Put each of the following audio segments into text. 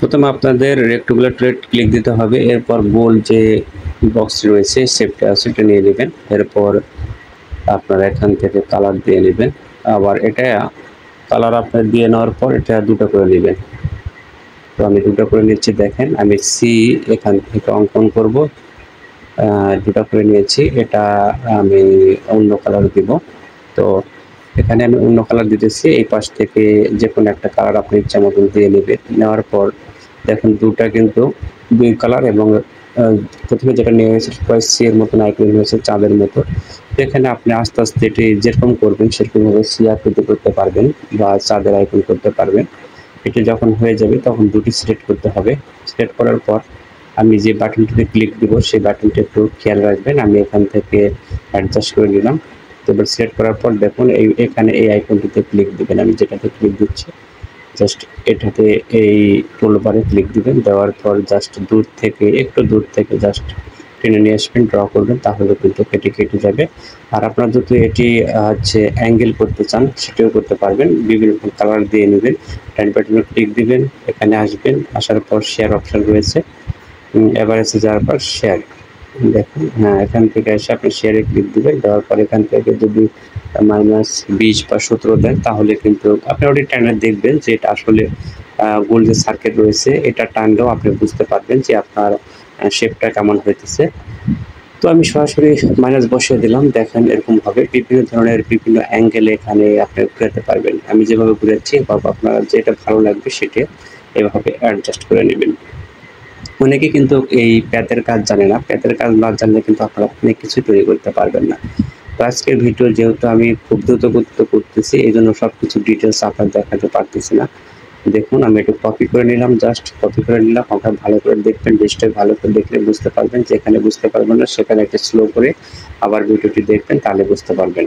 প্রথমে আপনাদের রেক্টেঙ্গুলার টুলে ক্লিক দিতে হবে, এরপর গোল যে বক্স রয়েছে শেপটা সেটা নিয়ে নেবেন। এরপর আপনারা এখান থেকে কালার দিয়ে নেবেন। আবার এটা কালার আপনার দিয়ে নেওয়ার পর এটা দুটো করে নেবেন। তো আমি দুটো করে নিচ্ছি, দেখেন আমি সি এখান থেকে অঙ্কন করব, দুটো করে নিয়েছি। এটা আমি অন্য কালার দিব। তো এখানে আমি অন্য কালার দিতেছি, এই পাশ থেকে যে কোনো একটা কালার আপনি ইচ্ছা মতন দিয়ে নেবেন। নেওয়ার পর দেখুন দুটা কিন্তু দুই কালার, এবং প্রথমে যেটা নিয়ে হয়েছে সি এর মতন আইকন হয়েছে চাঁদের মতো। এখানে আপনি আস্তে আস্তে এটি যেরকম করবেন সেরকমভাবে সি আকৃতি করতে পারবেন বা চাঁদের আইকন করতে পারবেন। এটি যখন হয়ে যাবে তখন দুটি সিলেক্ট করতে হবে। সিলেক্ট করার পর আমি যে বাটনটিতে ক্লিক দিব সেই বাটনটি একটু খেয়াল রাখবেন। আমি এখান থেকে অ্যাডজাস্ট করে নিলাম। তো এবার সিলেক্ট করার পর দেখুন এখানে এই আইকনটিতে ক্লিক দিবেন। আমি যেটাতে ক্লিক দিচ্ছি জাস্ট এটাতে এই টুলবারে ক্লিক দিবেন। দেওয়ার পর জাস্ট একটু দূর থেকে জাস্ট টেনে নিয়ে আসবেন, ড্র করবেন, তাহলে কিন্তু কেটে যাবে। আর আপনার যদি এটি হচ্ছে অ্যাঙ্গেল করতে চান সেটাও করতে পারবেন। বিভিন্ন কালার দিয়ে নেবেন, ডান বাটনে ক্লিক দিবেন, এখানে আসবেন, আসার পর শেয়ার অপশন রয়েছে, এভারেজে যাওয়ার পর শেয়ার দেখুন, হ্যাঁ এখান থেকে এসে আপনি শেয়ারে ক্লিক দিবেন। দেওয়ার পর এখান থেকে যদি -20 বা 17 দেন তাহলে কিন্তু আপনি ওটি টানে দেখবেন যে এটা আসলে গোল যে সার্কেল রয়েছে এটা টানলেও আপনি বুঝতে পারবেন যে আপনার শেপটা কেমন হইতেছে। তো আমি সরাসরি মাইনাস বসিয়ে দিলাম, দেখেন এরকম হবে। বিভিন্ন ধরনের বিভিন্ন অ্যাঙ্গেলে এখানে আপনি ঘুরাতে পারবেন। আমি যেভাবে ঘুরাচ্ছি এভাবে আপনার যেটা ভালো লাগবে সেটা এভাবে অ্যাডজাস্ট করে নেবেন। অনেকে কিন্তু এই প্যাথের কাজ জানে না, প্যাথের কাজ না জানলে কিন্তু আপনারা অনেক কিছু তৈরি করতে পারবেন না। তো আজকের ভিডিও যেহেতু আমি খুব দ্রুত করতেছি এই জন্য সবকিছু ডিটেলস আপনার দেখাতে পারতেছি না। দেখুন আমি একটু কপি করে নিলাম, জাস্ট কপি করে নিলাম। আপনারা ভালো করে দেখবেন, ডিসটা ভালো করে দেখলে বুঝতে পারবেন। যেখানে বুঝতে পারবেন না সেখানে একটা স্লো করে আবার ভিডিওটি দেখবেন, তাহলে বুঝতে পারবেন।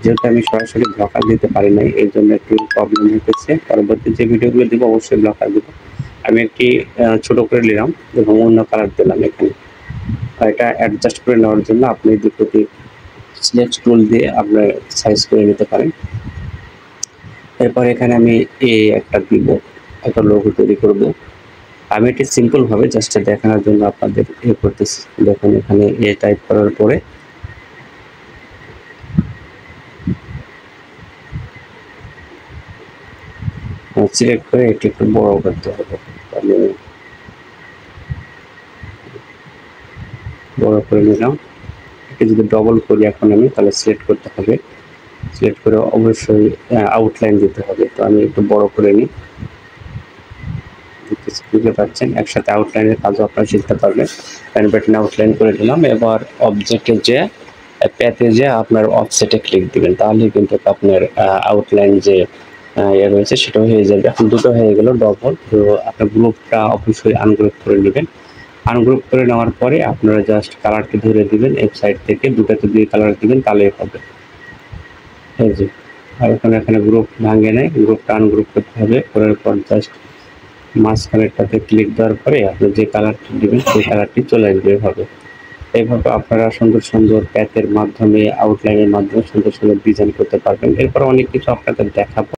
যেহেতু আমি সরাসরি ব্লকার দিতে পারি নাই এই জন্য একটু প্রবলেম হতেছে। পরবর্তী যে ভিডিওগুলো দেবো অবশ্যই ব্লকার দেবো। আমি একটি ছোট করে নিলাম এবং অন্য কালার দিলাম এখানে। এটা অ্যাডজাস্ট করে নেওয়ার জন্য আপনি দুটোটি সিলেক্ট টুল দিয়ে আপনার সাইজ করে নিতে পারেন। এরপর এখানে আমি একটা দিব, একটা লোগো তৈরি করব। আমি এটি সিম্পলভাবে জাস্ট দেখানোর জন্য আপনাদের করতেছি। দেখুন এখানে টাইপ করার পরে সিলেক্ট করে এটি একটু বড় করতে হবে। আমি বড় করে নিলাম। এটি যদি ডবল করি এখন আমি, তাহলে সিলেক্ট করতে হবে। সিলেক্ট করে অবশ্যই আউটলাইন দিতে হবে। তো আমি একটু বড় করে নিই, বুঝতে পারছেন। একসাথে আউটলাইনের কাজও আপনারা শিখতে পারবেন। পেন বাটন আউটলাইন করে দিলাম। এবার অবজেক্টে যে প্যাথে যে আপনার অফসেটে ক্লিক দিবেন, তাহলে কিন্তু আপনার আউটলাইন যে রয়েছে সেটাও হয়ে যাবে। এখন দুটো হয়ে গেল ডবল। তো আপনার গ্রুপটা অবশ্যই আনগ্রুপ করে নেবেন। আনগ্রুপ করে নেওয়ার পরে আপনারা জাস্ট কালারটি ধরে দিবেন, এক সাইড থেকে দুটাতে দুই কালার দিবেন, তাহলেই হবে। এই যে আর এখানে গ্রুপ ভাঙে নেয়, গ্রুপটা আনগ্রুপ করতে হবে। করার পর জাস্ট মাঝখানেরটাতে ক্লিক দেওয়ার পরে আপনি যে কালারটি দিবেন সেই কালারটি চলে আসবে। এইভাবে আপনারা সুন্দর সুন্দর প্যাথের মাধ্যমে, আউটলাইনের মাধ্যমে সুন্দর সুন্দর ডিজাইন করতে পারবেন। এরপর অনেক কিছু আপনাদের দেখাবো।